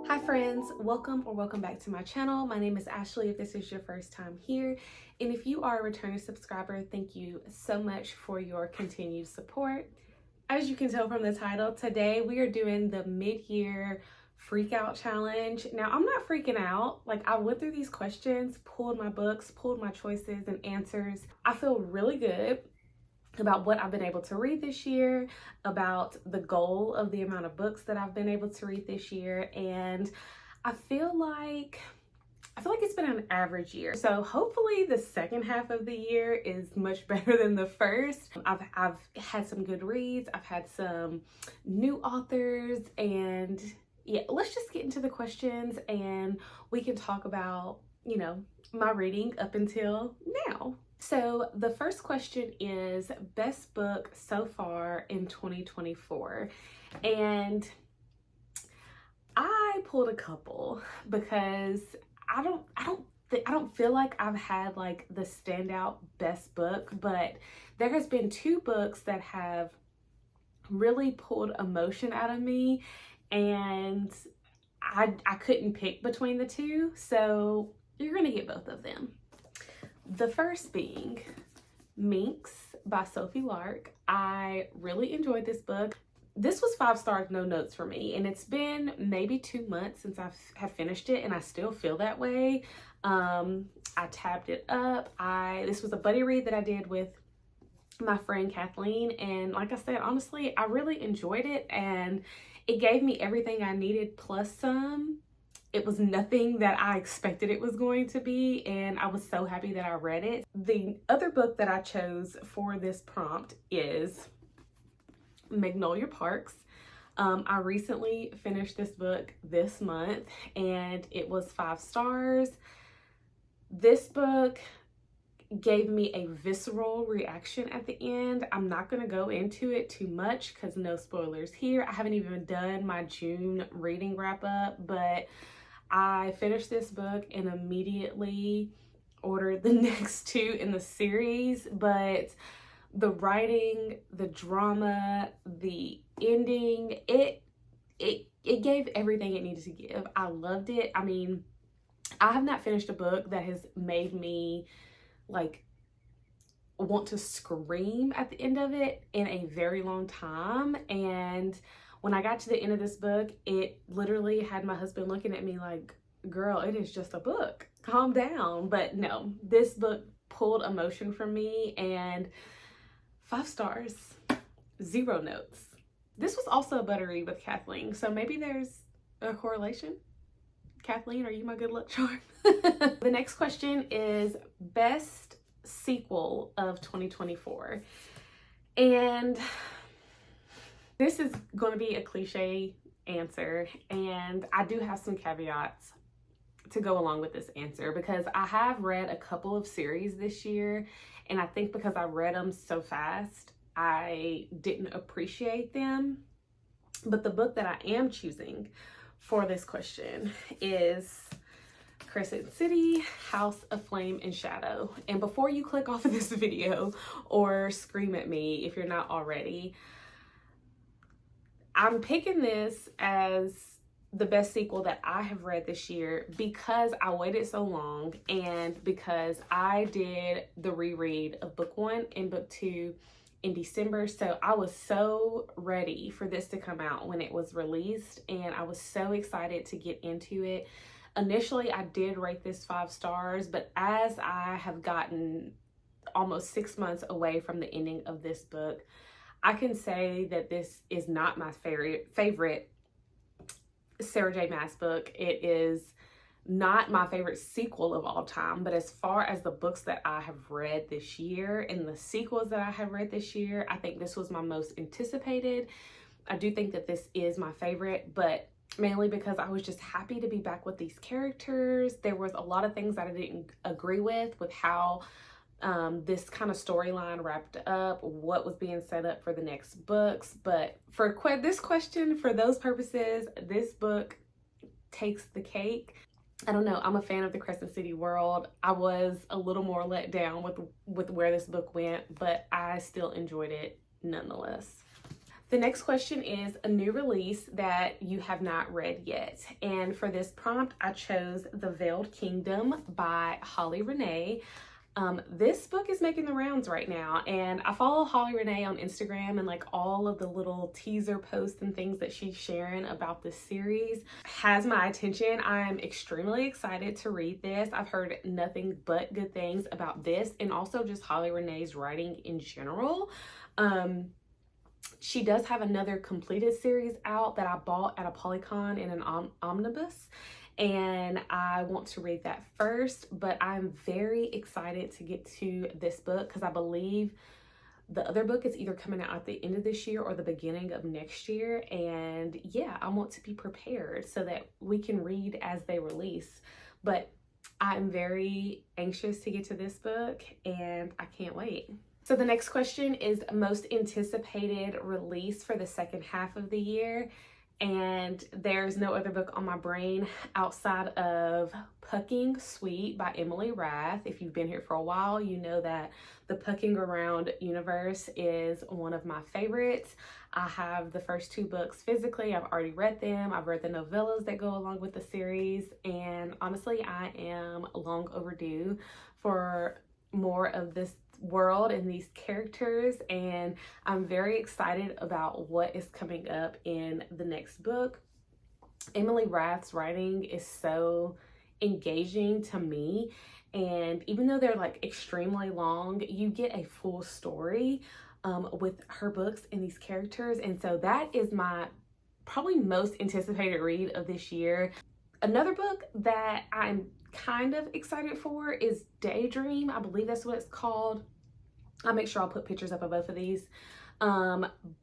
Hi friends, welcome back to my channel. My name is Ashley if this is your first time here. And if you are a returning subscriber, thank you so much for your continued support. As you can tell from the title, today we are doing the mid-year freak out challenge. Now I'm not freaking out. Like, I went through these questions, pulled my books, pulled my choices and answers. I feel really good about what I've been able to read this year, about the goal of the amount of books that I've been able to read this year, and I feel like it's been an average year. So hopefully the second half of the year is much better than the first. I've had some good reads, I've had some new authors, and yeah, let's just get into the questions and we can talk about, my reading up until now. So the first question is best book so far in 2024. And I pulled a couple because I don't feel like I've had like the standout best book, but there has been two books that have really pulled emotion out of me, and I couldn't pick between the two, so you're gonna get both of them. The first being Minx by Sophie Lark. I really enjoyed this book. This was 5 stars, no notes for me, and it's been maybe 2 months since I have finished it, and I still feel that way. I tabbed it up. This was a buddy read that I did with my friend Kathleen, and like I said, honestly, I really enjoyed it, and it gave me everything I needed plus some. It was nothing that I expected it was going to be, and I was so happy that I read it. The other book that I chose for this prompt is Magnolia Parks. I recently finished this book this month, and it was 5 stars. This book gave me a visceral reaction at the end. I'm not going to go into it too much because no spoilers here. I haven't even done my June reading wrap up, but I finished this book and immediately ordered the next 2 in the series. But the writing, the drama, the ending, it gave everything it needed to give. I loved it. I mean, I have not finished a book that has made me like want to scream at the end of it in a very long time. And when I got to the end of this book, it literally had my husband looking at me like, girl, it is just a book, calm down. But no, this book pulled emotion from me, and 5 stars, 0 notes. This was also a buddy read with Kathleen, so maybe there's a correlation. Kathleen, are you my good luck charm? The next question is best sequel of 2024. And this is going to be a cliche answer, and I do have some caveats to go along with this answer because I have read a couple of series this year, and I think because I read them so fast, I didn't appreciate them. But the book that I am choosing for this question is Crescent City, House of Flame and Shadow. And before you click off of this video or scream at me if you're not already, I'm picking this as the best sequel that I have read this year because I waited so long, and because I did the reread of book 1 and book 2 in December. So I was so ready for this to come out when it was released, and I was so excited to get into it. Initially, I did rate this 5 stars, but as I have gotten almost 6 months away from the ending of this book, I can say that this is not my favorite Sarah J. Maas book. It is not my favorite sequel of all time, but as far as the books that I have read this year and the sequels that I have read this year, I think this was my most anticipated. I do think that this is my favorite, but mainly because I was just happy to be back with these characters. There was a lot of things that I didn't agree with how this kind of storyline wrapped up, what was being set up for the next books. But for this question, for those purposes, this book takes the cake. I don't know, I'm a fan of the Crescent City world. I was a little more let down with where this book went, but I still enjoyed it nonetheless. The next question is a new release that you have not read yet. And for this prompt, I chose The Veiled Kingdom by Holly Renee. This book is making the rounds right now, and I follow Holly Renee on Instagram, and like all of the little teaser posts and things that she's sharing about this series has my attention. I'm extremely excited to read this. I've heard nothing but good things about this, and also just Holly Renee's writing in general. She does have another completed series out that I bought at a Polycon in an omnibus, and I want to read that first, but I'm very excited to get to this book because I believe the other book is either coming out at the end of this year or the beginning of next year. And yeah, I want to be prepared so that we can read as they release. But I'm very anxious to get to this book, and I can't wait. So the next question is most anticipated release for the second half of the year. And there's no other book on my brain outside of Pucking Sweet by Emily Rath. If you've been here for a while, you know that the Pucking Around universe is one of my favorites. I have the first two books physically. I've already read them. I've read the novellas that go along with the series. And honestly, I am long overdue for more of this world and these characters, and I'm very excited about what is coming up in the next book. Emily Rath's writing is so engaging to me, and even though they're like extremely long, you get a full story with her books and these characters, and so that is my probably most anticipated read of this year. Another book that I'm kind of excited for is Daydream. I believe that's what it's called. I'll make sure I'll put pictures up of both of these,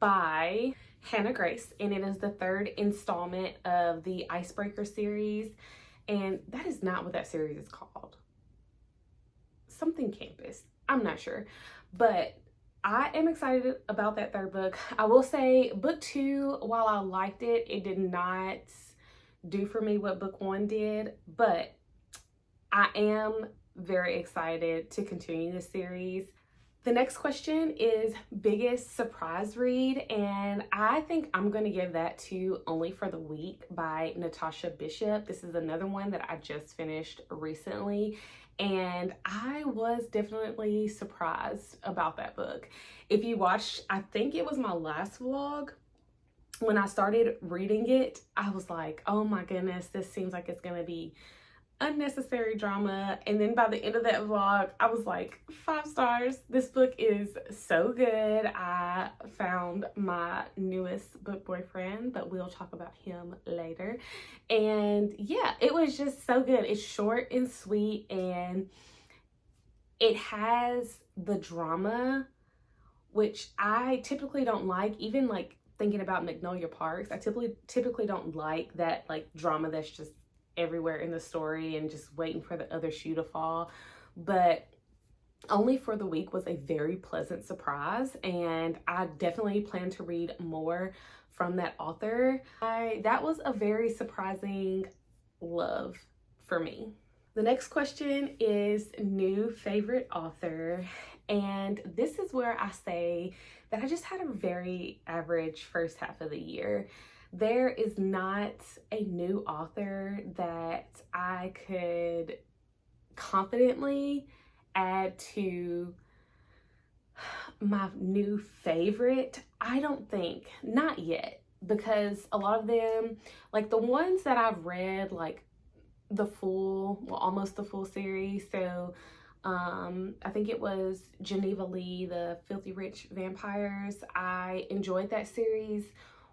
by Hannah Grace, and it is the third installment of the Icebreaker series, and that is not what that series is called. Something Campus, I'm not sure, but I am excited about that third book. I will say book two, while I liked it, it did not do for me what book one did, but I am very excited to continue this series. The next question is biggest surprise read, and I think I'm going to give that to Only for the Week by Natasha Bishop. This is another one that I just finished recently, and I was definitely surprised about that book. If you watched, I think it was my last vlog, when I started reading it, I was like, oh my goodness, this seems like it's going to be unnecessary drama. And then by the end of that vlog, I was like, 5 stars. This book is so good. I found my newest book boyfriend, but we'll talk about him later. And yeah, it was just so good. It's short and sweet, and it has the drama, which I typically don't like. Even like thinking about Magnolia Parks, I typically don't like that like drama that's just everywhere in the story and just waiting for the other shoe to fall. But Only for the Week was a very pleasant surprise, and I definitely plan to read more from that author. That was a very surprising love for me. The next question is new favorite author, and this is where I say that I just had a very average first half of the year. There is not a new author that I could confidently add to my new favorite. I don't think, not yet, because a lot of them, like the ones that I've read, like the full, well, almost the full series. So I think it was Geneva Lee, The Filthy Rich Vampires. I enjoyed that series.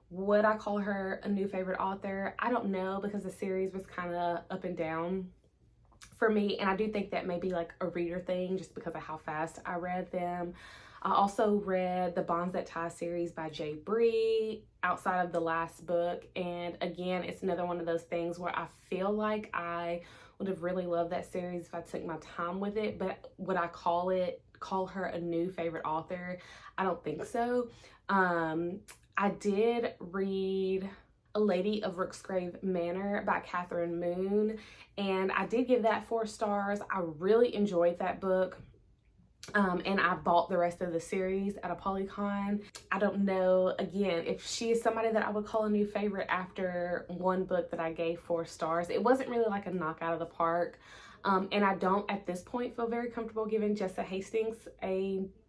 Would I call her a new favorite author? I don't know, because the series was kind of up and down for me, and I do think that may be like a reader thing just because of how fast I read them. I also read the Bonds That Tie series by Jay Bree outside of the last book, and again, it's another one of those things where I feel like I would have really loved that series if I took my time with it, but would I call her a new favorite author? I don't think so. I did read A Lady of Rooksgrave Manor by Catherine Moon, and I did give that 4 stars. I really enjoyed that book. And I bought the rest of the series at a Polycon. I don't know, again, if she is somebody that I would call a new favorite after one book that I gave 4 stars. It wasn't really like a knock out of the park. And I don't at this point feel very comfortable giving Jessa Hastings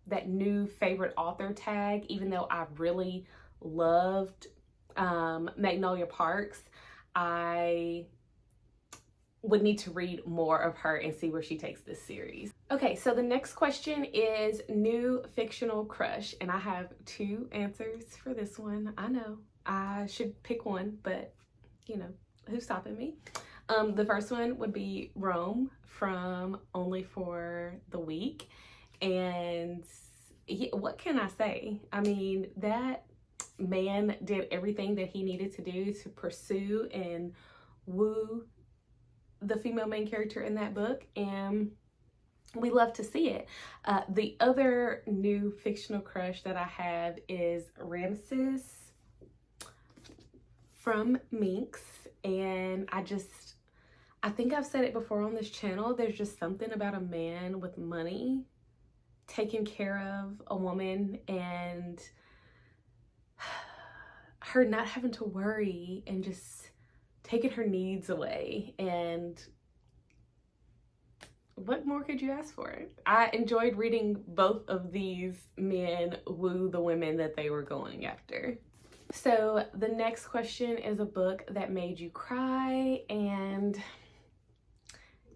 that new favorite author tag, even though I really loved Magnolia Parks. I would need to read more of her and see where she takes this series. Okay, so the next question is new fictional crush, and I have 2 answers for this one. I know I should pick one, but you know, who's stopping me? The first one would be Rome from Only for the Week. And what can I say? I mean, that man did everything that he needed to do to pursue and woo the female main character in that book, and we love to see it. The other new fictional crush that I have is Ramses from Minx, and I think I've said it before on this channel, there's just something about a man with money taking care of a woman and her not having to worry and just taking her needs away. And what more could you ask for? I enjoyed reading both of these men woo the women that they were going after. So the next question is a book that made you cry, and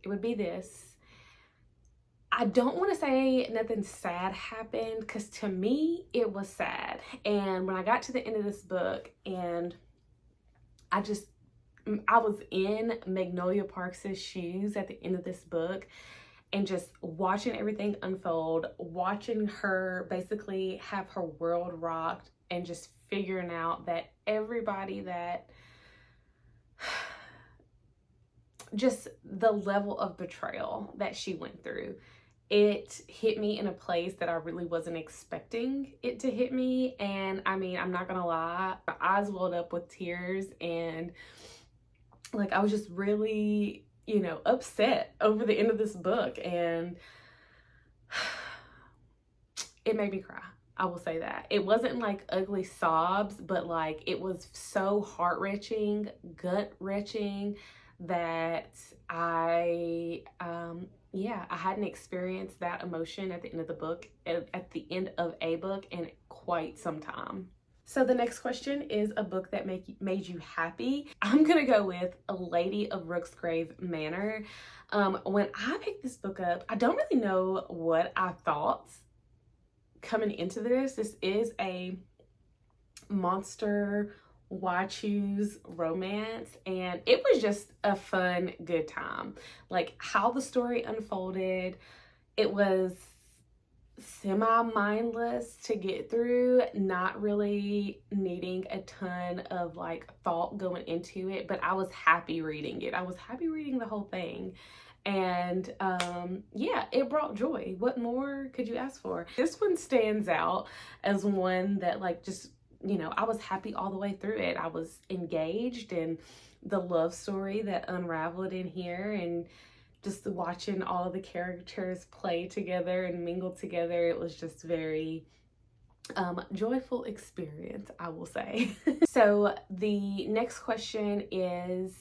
it would be this. I don't want to say nothing sad happened, because to me it was sad. And when I got to the end of this book and I was in Magnolia Parks' shoes at the end of this book, and just watching everything unfold, watching her basically have her world rocked, and just figuring out that everybody that just the level of betrayal that she went through, it hit me in a place that I really wasn't expecting it to hit me. And I mean, I'm not gonna lie, my eyes welled up with tears, and like I was just really, you know, upset over the end of this book, and it made me cry. I will say that. It wasn't like ugly sobs, but like it was so heart-wrenching, gut-wrenching that I hadn't experienced that emotion at the end of the book, at the end of a book, in quite some time. So the next question is a book that made you happy. I'm gonna go with A Lady of Rooksgrave Manor. When I picked this book up, I don't really know what I thought coming into this. This is a monster why-choose romance, and it was just a fun, good time. Like how the story unfolded, it was semi-mindless to get through, not really needing a ton of like thought going into it, but I was happy reading it. I was happy reading the whole thing. And yeah, it brought joy. What more could you ask for? This one stands out as one that like just, you know, I was happy all the way through it. I was engaged in the love story that unraveled in here, and just watching all the characters play together and mingle together. It was just very joyful experience, I will say. So the next question is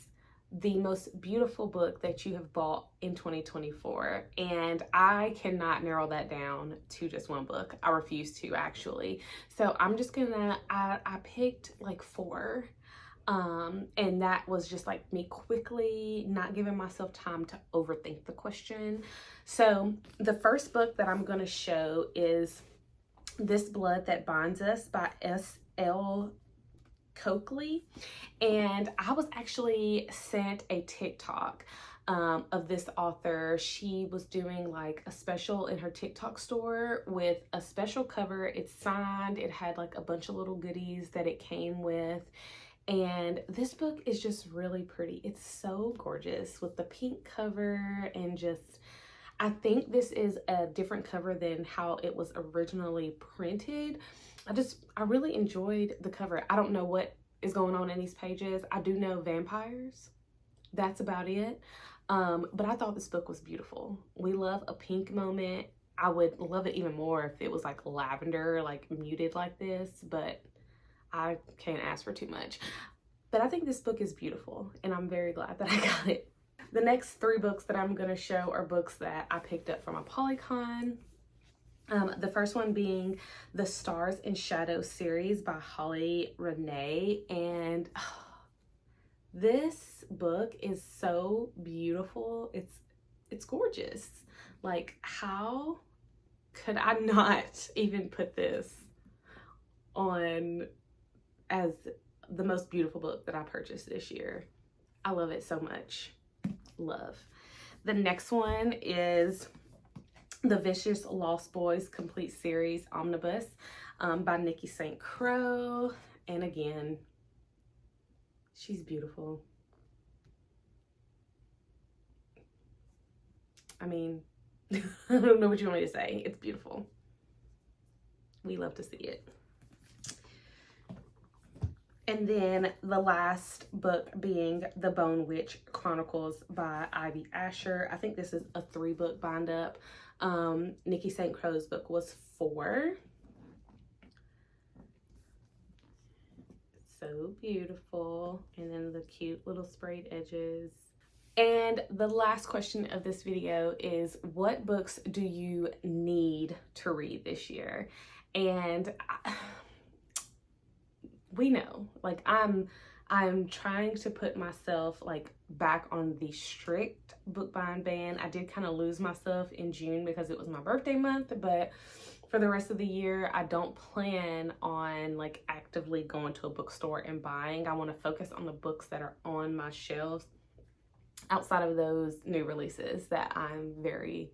the most beautiful book that you have bought in 2024, and I cannot narrow that down to just one book. I refuse to, actually. So I'm just gonna, I picked like 4, and that was just like me quickly not giving myself time to overthink the question. So the first book that I'm gonna show is This Blood That Binds Us by S.L. Coakley, and I was actually sent a TikTok of this author. She was doing like a special in her TikTok store with a special cover. It's signed, it had like a bunch of little goodies that it came with, and this book is just really pretty. It's so gorgeous with the pink cover, and just I think this is a different cover than how it was originally printed. I really enjoyed the cover. I don't know what is going on in these pages. I do know vampires. That's about it. But I thought this book was beautiful. We love a pink moment I would love it even more if it was like lavender, like muted like this, but I can't ask for too much. But I think this book is beautiful, and I'm very glad that I got it. The next 3 books that I'm going to show are books that I picked up from a Polycon. The first one being the Stars and Shadows series by Holly Renee. And this book is so beautiful. It's gorgeous. Like, how could I not even put this on as the most beautiful book that I purchased this year? I love it so much. Love. The next one is the Vicious Lost Boys Complete Series Omnibus by Nikki St. Croix. And again, she's beautiful. I mean, I don't know what you want me to say. It's beautiful. We love to see it. And then the last book being The Bone Witch Chronicles by Ivy Asher. I think this is a 3-book bind up. Nikki St. Croix's book was 4. So beautiful. And then the cute little sprayed edges. And the last question of this video is, what books do you need to read this year? And we know, like, I'm trying to put myself like back on the strict book buying ban. I did kind of lose myself in June because it was my birthday month, but for the rest of the year, I don't plan on like actively going to a bookstore and buying. I want to focus on the books that are on my shelves outside of those new releases that I'm very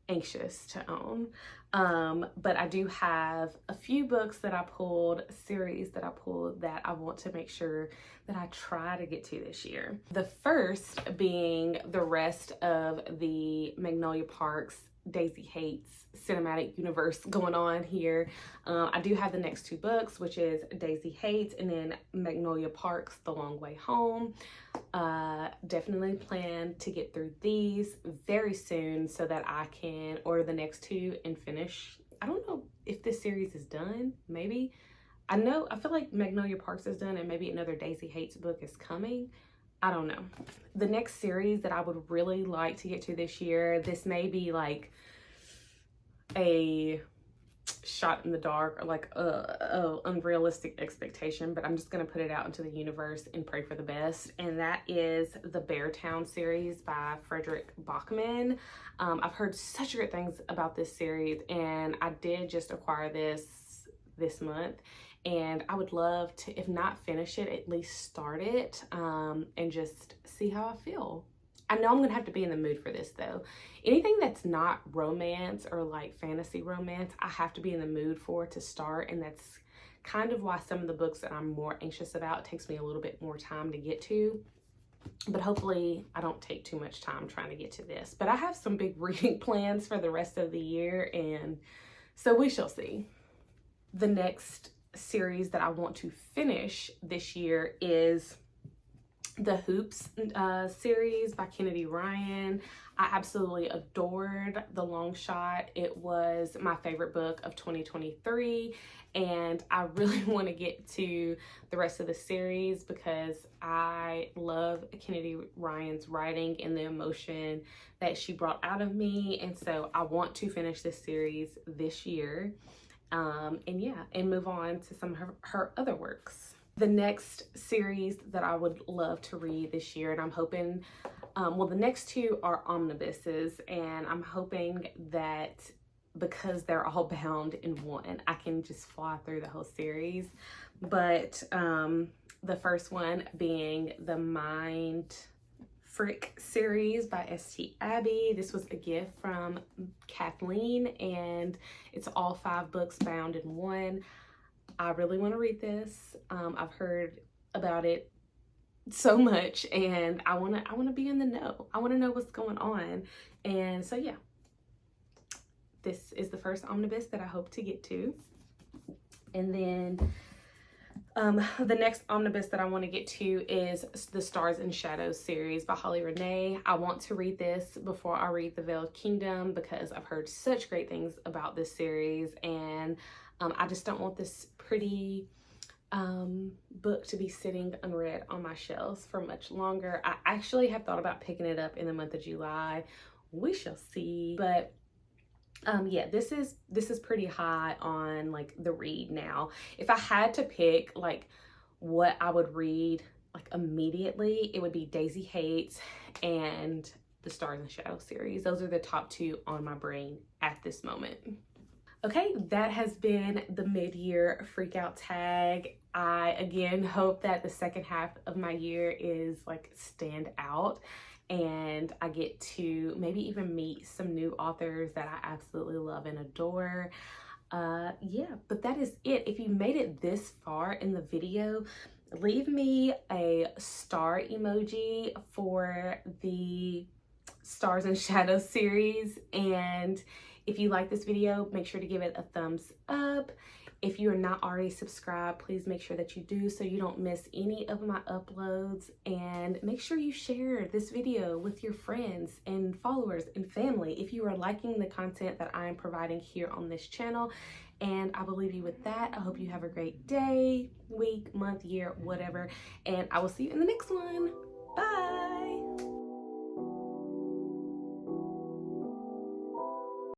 anxious to own. But I do have a few books that I pulled, series that I pulled, that I want to make sure that I try to get to this year. The first being the rest of the Magnolia Parks Daisy Hates cinematic universe going on here. I do have the next 2 books, which is Daisy Hates and then Magnolia Parks The Long Way Home. Definitely plan to get through these very soon so that I can order the next 2 and finish. I don't know if this series is done. Maybe. I feel like Magnolia Parks is done and maybe another Daisy Hates book is coming. I don't know. The next series that I would really like to get to this year, this may be like a shot in the dark or like a unrealistic expectation, but I'm just gonna put it out into the universe and pray for the best, and that is the Beartown series by Frederick Bachman. I've heard such great things about this series, and I did just acquire this month, and I would love to, if not finish it, at least start it and just see how I feel. I know I'm gonna have to be in the mood for this though. Anything that's not romance or like fantasy romance, I have to be in the mood for to start, and that's kind of why some of the books that I'm more anxious about, it takes me a little bit more time to get to. But hopefully I don't take too much time trying to get to this. But I have some big reading plans for the rest of the year, and so we shall see. The next series that I want to finish this year is the Hoops series by Kennedy Ryan. I absolutely adored The Long Shot. It was my favorite book of 2023, and I really want to get to the rest of the series because I love Kennedy Ryan's writing and the emotion that she brought out of me, and so I want to finish this series this year, and move on to some of her other works. The next series that I would love to read this year, and I'm hoping, well, the next 2 are omnibuses, and I'm hoping that because they're all bound in one, I can just fly through the whole series. But the first one being the Mind Frick series by S.T. Abbey. This was a gift from Kathleen, and it's all 5 books bound in one. I really want to read this. I've heard about it so much, and I want to be in the know. I want to know what's going on. And so yeah, this is the first omnibus that I hope to get to. And then The next omnibus that I want to get to is the Stars and Shadows series by Holly Renee. I want to read this before I read The Veiled Kingdom because I've heard such great things about this series, and I just don't want this pretty book to be sitting unread on my shelves for much longer. I actually have thought about picking it up in the month of July. We shall see. But yeah, this is pretty high on like the read now. If I had to pick like what I would read like immediately, it would be Daisy Hates and the Stars and Shadows series. Those are the top two on my brain at this moment. Okay, that has been the mid-year freakout tag. I again hope that the second half of my year is like stand out and I get to maybe even meet some new authors that I absolutely love and adore. Yeah, but that is it. If you made it this far in the video, leave me a star emoji for the Stars and Shadows series, and if you like this video, make sure to give it a thumbs up. If you are not already subscribed, please make sure that you do so you don't miss any of my uploads, and make sure you share this video with your friends and followers and family if you are liking the content that I am providing here on this channel. And I will leave you with that. I hope you have a great day, week, month, year, whatever, and I will see you in the next one. Bye.